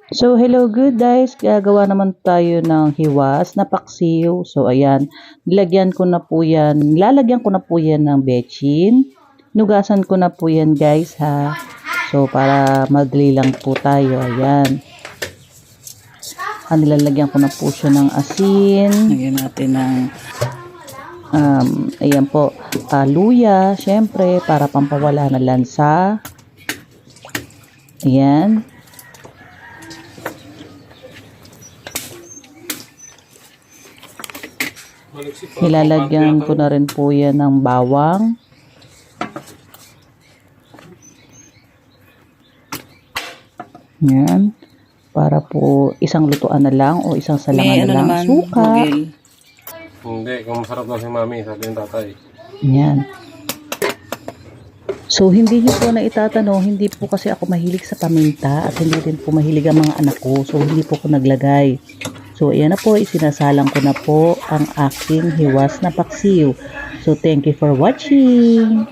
So, hello good guys. Gagawa naman tayo ng hiwas na paksiw. So, ayan. Lalagyan ko na po yan ng bechin. Nugasan ko na po yan guys ha. So, para madali lang po tayo. Ayan. Nilalagyan ko na po siya ng asin. Lagyan natin ng ayan po, luya, syempre, para pampawala na lansa. Ayan. Nilalagyan ko na rin po yan ng bawang. Yan. Para po isang lutuan na lang o isang salangan na lang. Naman, suka. Miguel. Hindi, kung masarap na si mami, sabi ng tatay. Yan. So, hindi niyo po na itatanong, hindi po kasi ako mahilig sa paminta at hindi rin po mahilig ang mga anak ko. So, hindi po ko naglagay. So, ayan na po, isinasalang ko na po ang aking hiwas na paksiw. So, thank you for watching.